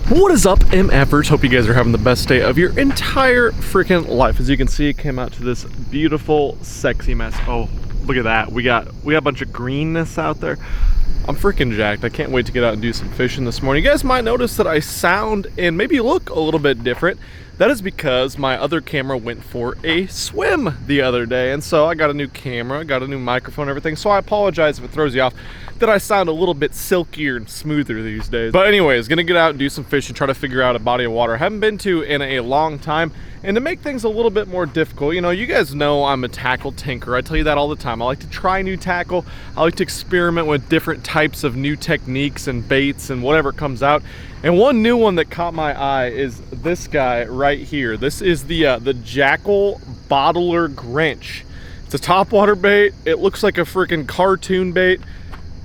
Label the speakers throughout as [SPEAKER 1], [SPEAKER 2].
[SPEAKER 1] What is up, MFers? Hope you guys are having the best day of your entire freaking life. As you can see, it came out to this beautiful, sexy mess. Oh, look at that. We got a bunch of greenness out there. I'm freaking jacked. I can't wait to get out and do some fishing this morning. You guys might notice that I sound and maybe look a little bit different. That is because my other camera went for a swim the other day, and so I got a new camera, got a new microphone and everything, so I apologize if it throws you off that I sound a little bit silkier and smoother these days. But anyways, gonna get out and do some fishing, try to figure out a body of water I haven't been to in a long time. And to make things a little bit more difficult, you know, you guys know I'm a tackle tinker. I tell you that all the time. I like to try new tackle. I like to experiment with different types of new techniques and baits and whatever comes out. And one new one that caught my eye is this guy right here. This is the Jackal Bottler Grinch. It's a topwater bait. It looks like a freaking cartoon bait.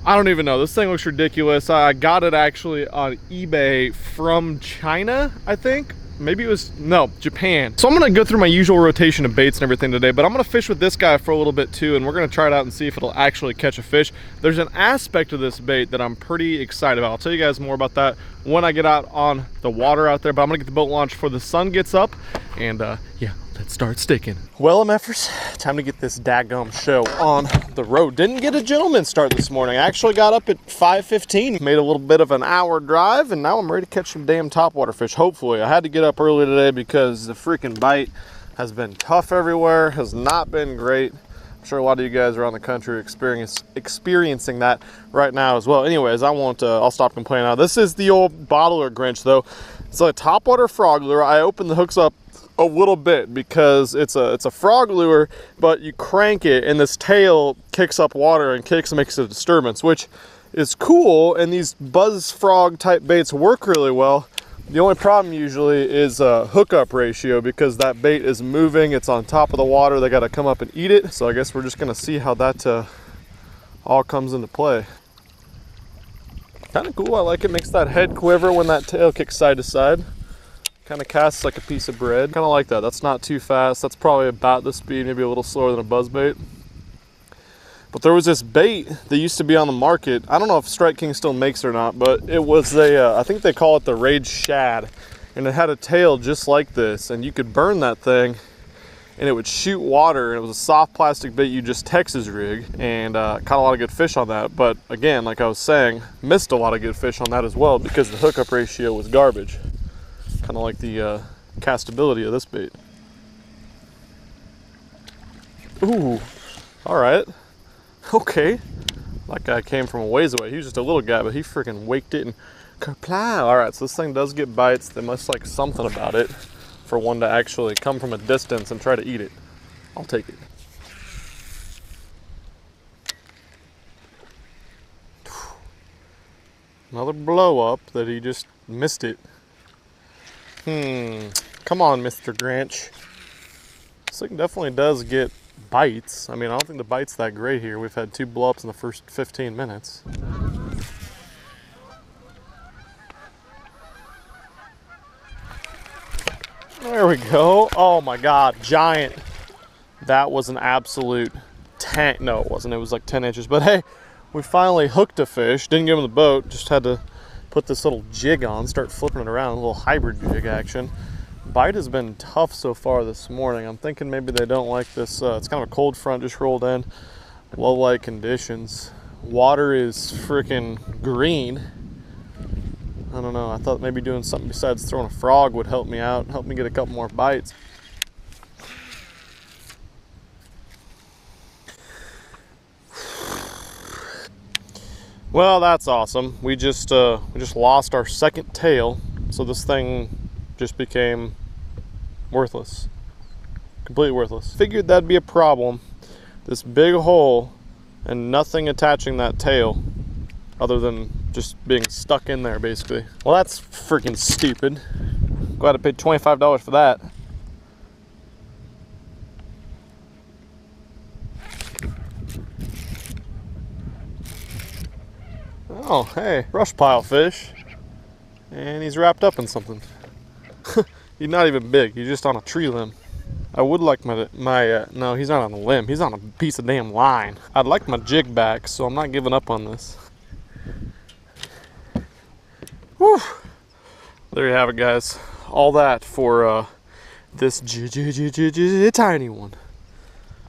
[SPEAKER 1] I don't even know. This thing looks ridiculous. I got it actually on eBay from China, I think. Maybe it was, no, Japan. So I'm gonna go through my usual rotation of baits and everything today, but I'm gonna fish with this guy for a little bit too, and we're gonna try it out and see if it'll actually catch a fish. There's an aspect of this bait that I'm pretty excited about. I'll tell you guys more about that when I get out on the water out there, but I'm gonna get the boat launched before the sun gets up, and yeah, let's start sticking. Well, MFers, time to get this daggum show on the road. Didn't get a gentleman start this morning. I actually got up at 5:15, made a little bit of an hour drive, and now I'm ready to catch some damn topwater fish, hopefully. I had to get up early today because the freaking bite has been tough everywhere, has not been great. I'm sure a lot of you guys around the country are experiencing that right now as well. Anyways, I'll stop complaining now. This is the old Bottler Grinch though. It's like a topwater frog lure. I opened the hooks up a little bit because it's a frog lure, but you crank it and this tail kicks up water and makes a disturbance, which is cool, and these buzz frog type baits work really well. The only problem usually is hookup ratio, because that bait is moving, it's on top of the water, they got to come up and eat it. So I guess we're just gonna see how that all comes into play. Kind of cool. I like it. Makes that head quiver when that tail kicks side to side. Kind of casts like a piece of bread. Kind of like that. That's not too fast. That's probably about the speed, maybe a little slower than a buzz bait. But there was this bait that used to be on the market. I don't know if Strike King still makes it or not, but it was I think they call it the Rage Shad. And it had a tail just like this, and you could burn that thing and it would shoot water, and it was a soft plastic bait you just Texas rig, and caught a lot of good fish on that. But again, like I was saying, missed a lot of good fish on that as well because the hookup ratio was garbage. Kind of like the castability of this bait. Ooh, all right. Okay. That guy came from a ways away. He was just a little guy, but he freaking waked it and kerplow. All right, so this thing does get bites. They must like something about it for one to actually come from a distance and try to eat it. I'll take it. Another blow up that he just missed it. Come on, Mr. Grinch. This thing definitely does get bites. I mean, I don't think the bite's that great here. We've had 2 blow-ups in the first 15 minutes. There we go. Oh my God, giant. That was an absolute tank. No, it wasn't. It was like 10 inches. But hey, we finally hooked a fish. Didn't get him in the boat. Just had to put this little jig on, start flipping it around, a little hybrid jig action. Bite has been tough so far this morning. I'm thinking maybe they don't like this. It's kind of a cold front just rolled in. Low light conditions. Water is freaking green. I don't know. I thought maybe doing something besides throwing a frog would help me out, help me get a couple more bites. Well, that's awesome. We just lost our second tail, so this thing just became worthless. Completely worthless. Figured that'd be a problem. This big hole and nothing attaching that tail other than just being stuck in there, basically. Well, that's freaking stupid. Glad I paid $25 for that. Oh, hey, brush pile fish. And he's wrapped up in something. He's not even big, he's just on a tree limb. I would like no, he's not on a limb, he's on a piece of damn line. I'd like my jig back, so I'm not giving up on this. Whew. There you have it, guys. All that for this tiny one.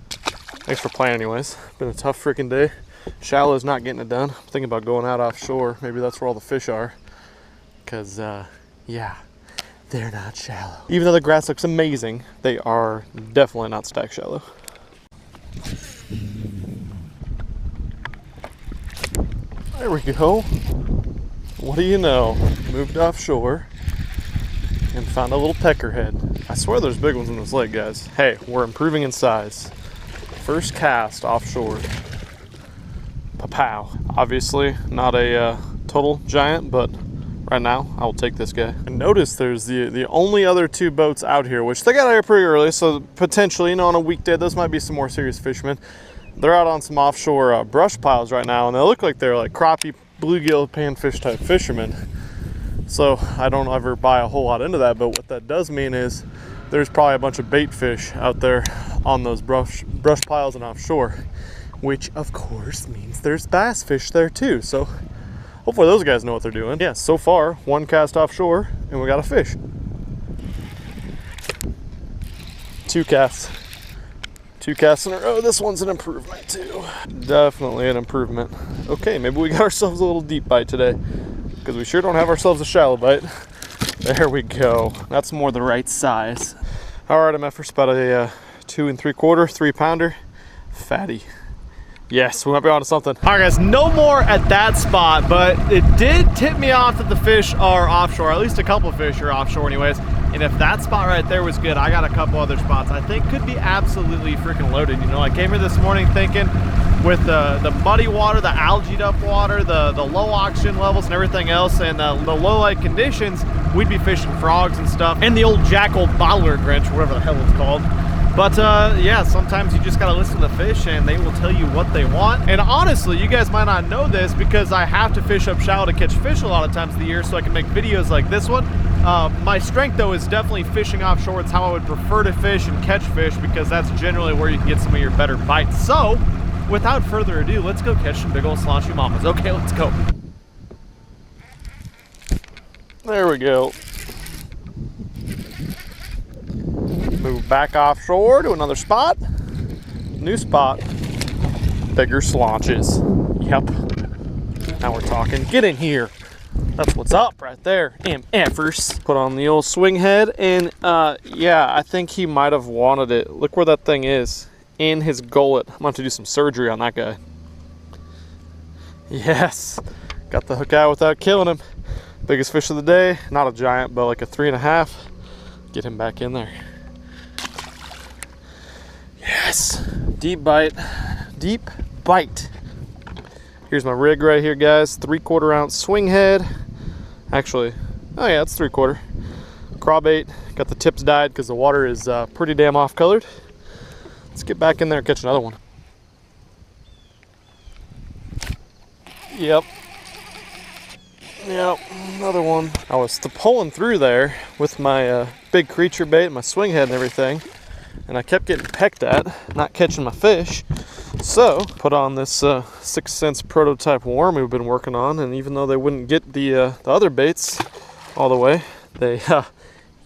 [SPEAKER 1] Thanks for playing anyways. Been a tough freaking day. Shallow's not getting it done. I'm thinking about going out offshore. Maybe that's where all the fish are. Cause yeah, they're not shallow. Even though the grass looks amazing, they are definitely not stack shallow. There we go. What do you know? Moved offshore and found a little peckerhead. I swear there's big ones in this lake, guys. Hey, we're improving in size. First cast offshore. Pow. Obviously not a total giant, but right now I will take this guy. And notice there's the only other two boats out here, which they got out here pretty early, so potentially, you know, on a weekday those might be some more serious fishermen. They're out on some offshore brush piles right now, and they look like they're like crappie, bluegill, panfish type fishermen. So I don't ever buy a whole lot into that, but what that does mean is there's probably a bunch of bait fish out there on those brush piles and offshore, which of course means there's bass fish there too. So hopefully those guys know what they're doing. Yeah, so far one cast offshore and we got a fish. Two casts in a row. This one's an improvement too. Definitely an improvement. Okay, maybe we got ourselves a little deep bite today, because we sure don't have ourselves a shallow bite. There we go. That's more the right size. All right, I'm at for about a 2 3/4, 3-pounder, fatty. Yes, we might be onto something. All right, guys, no more at that spot, but it did tip me off that the fish are offshore. At least a couple of fish are offshore anyways. And if that spot right there was good, I got a couple other spots I think could be absolutely freaking loaded. You know, I came here this morning thinking with the muddy water, the algaed up water, the low oxygen levels and everything else, and the low light conditions, we'd be fishing frogs and stuff, and the old jackal bottler grinch, or whatever the hell it's called. But yeah, sometimes you just gotta listen to the fish and they will tell you what they want. And honestly, you guys might not know this because I have to fish up shallow to catch fish a lot of times of the year so I can make videos like this one. My strength though is definitely fishing offshore. It's how I would prefer to fish and catch fish, because that's generally where you can get some of your better bites. So without further ado, let's go catch some big old sloshy mamas. Okay, let's go. There we go. Move back offshore to another spot. New spot. Bigger slaunches. Yep. Now we're talking. Get in here. That's what's up right there. MFers. Put on the old swing head, and yeah, I think he might have wanted it. Look where that thing is. In his gullet. I'm gonna have to do some surgery on that guy. Yes. Got the hook out without killing him. Biggest fish of the day. Not a giant, but like a 3.5. Get him back in there. Yes, deep bite, deep bite. Here's my rig right here, guys. 3/4 ounce swing head. Actually, oh yeah, it's 3/4. Crawbait. Got the tips dyed because the water is pretty damn off colored. Let's get back in there and catch another one. Yep, another one. I was pulling through there with my big creature bait, my swing head and everything, and I kept getting pecked at, not catching my fish. So put on this 6 cents prototype worm we've been working on, and even though they wouldn't get the other baits all the way, they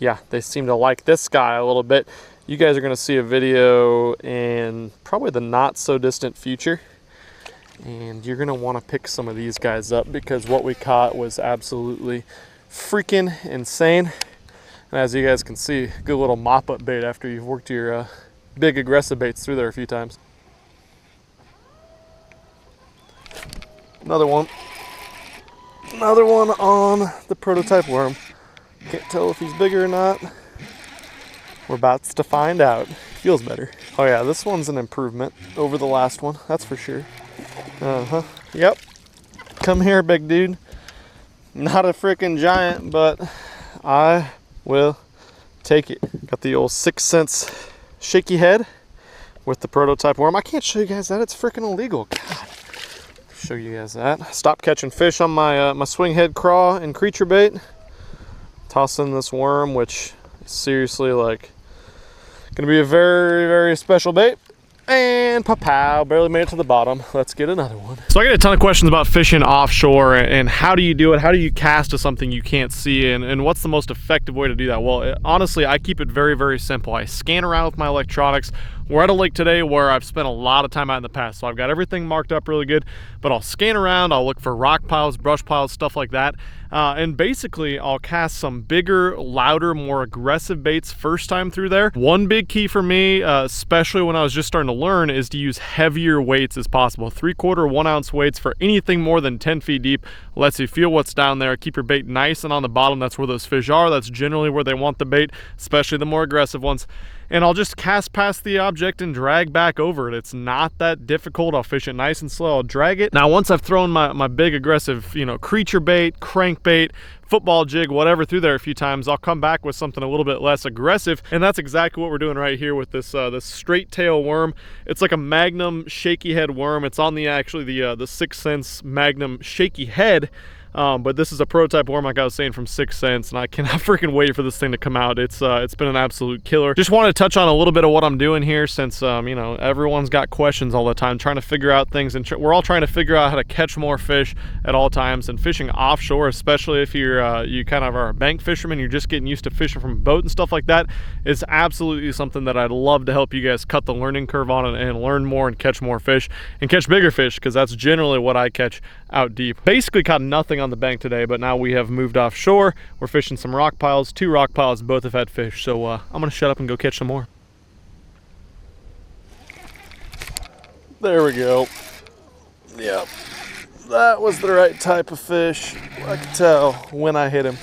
[SPEAKER 1] yeah, they seem to like this guy a little bit. You guys are going to see a video in probably the not so distant future, and you're going to want to pick some of these guys up because what we caught was absolutely freaking insane. And as you guys can see, good little mop-up bait after you've worked your big aggressive baits through there a few times. Another one on the prototype worm. Can't tell if he's bigger or not. We're about to find out. Feels better. Oh yeah, this one's an improvement over the last one, that's for sure. Yep. Come here, big dude. Not a freaking giant, but I will take it. Got the old 6 cents shaky head with the prototype worm. I can't show you guys that, it's freaking illegal. God. Show you guys that. Stop catching fish on my my swing head craw and creature bait. Toss in this worm, which is seriously like gonna be a very, very special bait. And pow, barely made it to the bottom. Let's get another one. So I get a ton of questions about fishing offshore and how do you do it? How do you cast to something you can't see, and what's the most effective way to do that? Well, honestly, I keep it very, very simple. I scan around with my electronics. We're at a lake today where I've spent a lot of time out in the past, so I've got everything marked up really good, but I'll scan around, I'll look for rock piles, brush piles, stuff like that. And basically I'll cast some bigger, louder, more aggressive baits first time through there. One big key for me, especially when I was just starting to learn, is to use heavier weights as possible. 3/4, 1 ounce weights for anything more than 10 feet deep. Lets you feel what's down there, keep your bait nice and on the bottom. That's where those fish are. That's generally where they want the bait, especially the more aggressive ones. And I'll just cast past the object and drag back over it. It's not that difficult. I'll fish it nice and slow. I'll drag it. Now, once I've thrown my big aggressive, creature bait, crankbait, football jig, whatever through there a few times, I'll come back with something a little bit less aggressive. And that's exactly what we're doing right here with this this straight tail worm. It's like a Magnum shaky head worm. It's on the 6 Sense Magnum shaky head. But this is a prototype worm, like I was saying, from 6 Sense, and I cannot freaking wait for this thing to come out. It's been an absolute killer. Just want to touch on a little bit of what I'm doing here, since everyone's got questions all the time, trying to figure out things, and we're all trying to figure out how to catch more fish at all times. And fishing offshore, especially if you kind of are a bank fisherman, you're just getting used to fishing from a boat and stuff like that, is absolutely something that I'd love to help you guys cut the learning curve on and learn more and catch more fish and catch bigger fish, because that's generally what I catch out deep. Basically caught nothing on the bank today, but now we have moved offshore. We're fishing some rock piles, 2 rock piles, both have had fish. So I'm gonna shut up and go catch some more. There we go. Yep, that was the right type of fish. I could tell when I hit him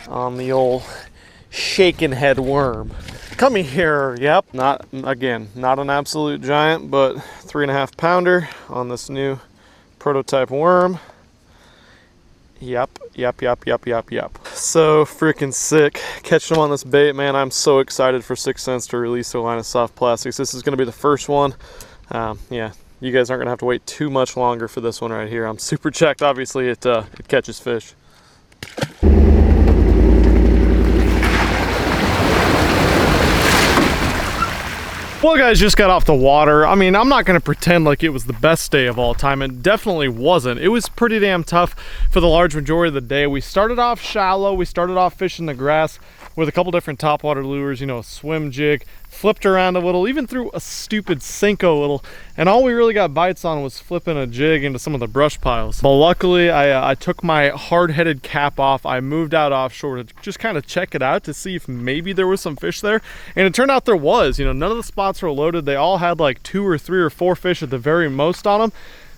[SPEAKER 1] on the old shaken head worm. Come here. Yep, not an absolute giant, but 3.5 pounder on this new prototype worm. Yep. So freaking sick. Catching them on this bait, man. I'm so excited for 6 Sense to release their line of soft plastics. This is going to be the first one. Yeah, you guys aren't going to have to wait too much longer for this one right here. I'm super checked. Obviously, it catches fish. Well, guys, just got off the water. I mean, I'm not going to pretend like it was the best day of all time. It definitely wasn't. It was pretty damn tough for the large majority of the day. We started off shallow. We started off fishing the grass with a couple different topwater lures, a swim jig, flipped around a little, even threw a stupid Senko a little, and all we really got bites on was flipping a jig into some of the brush piles. But luckily, I took my hard-headed cap off. I moved out offshore to just kind of check it out to see if maybe there was some fish there, and it turned out there was. None of the spots were loaded. They all had like 2 or 3 or 4 fish at the very most on them.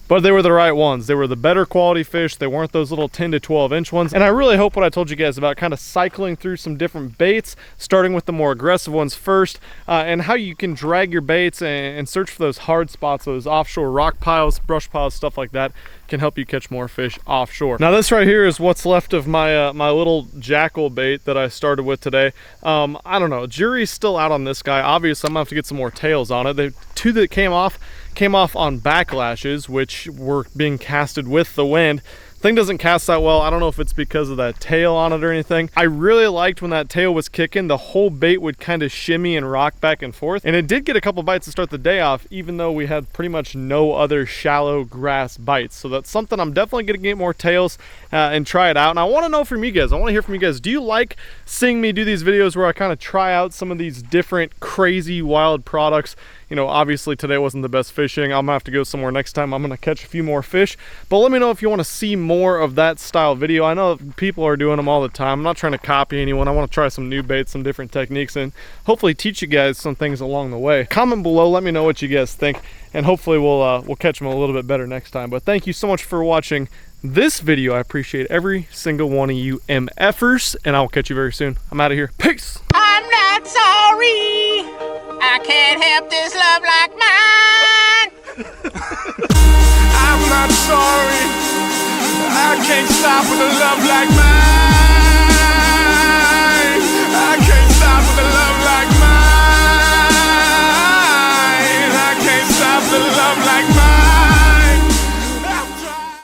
[SPEAKER 1] But they were the right ones. They were the better quality fish. They weren't those little 10 to 12 inch ones. And I really hope what I told you guys about kind of cycling through some different baits, starting with the more aggressive ones first, and how you can drag your baits and search for those hard spots, those offshore rock piles, brush piles, stuff like that, can help you catch more fish offshore. Now this right here is what's left of my my little jackal bait that I started with today. I don't know, jury's still out on this guy. Obviously I'm gonna have to get some more tails on it. The 2 that came off on backlashes, which were being casted with the wind. Thing doesn't cast that well. I don't know if it's because of that tail on it or anything. I really liked when that tail was kicking, the whole bait would kind of shimmy and rock back and forth. And it did get a couple bites to start the day off, even though we had pretty much no other shallow grass bites. So that's something I'm definitely gonna get more tails and try it out. And I wanna know from you guys, I wanna hear from you guys, do you like seeing me do these videos where I kind of try out some of these different crazy wild products? Obviously today wasn't the best fishing. I'm gonna have to go somewhere next time. I'm gonna catch a few more fish, but let me know if you want to see more of that style video. I know people are doing them all the time. I'm not trying to copy anyone. I want to try some new baits, some different techniques, and hopefully teach you guys some things along the way. Comment below, let me know what you guys think, and hopefully we'll catch them a little bit better next time. But thank you so much for watching this video. I appreciate every single one of you MFers, and I'll catch you very soon. I'm out of here. Peace.
[SPEAKER 2] I'm not sorry. I can't help this love like mine. I'm not sorry. I can't stop with a love like mine.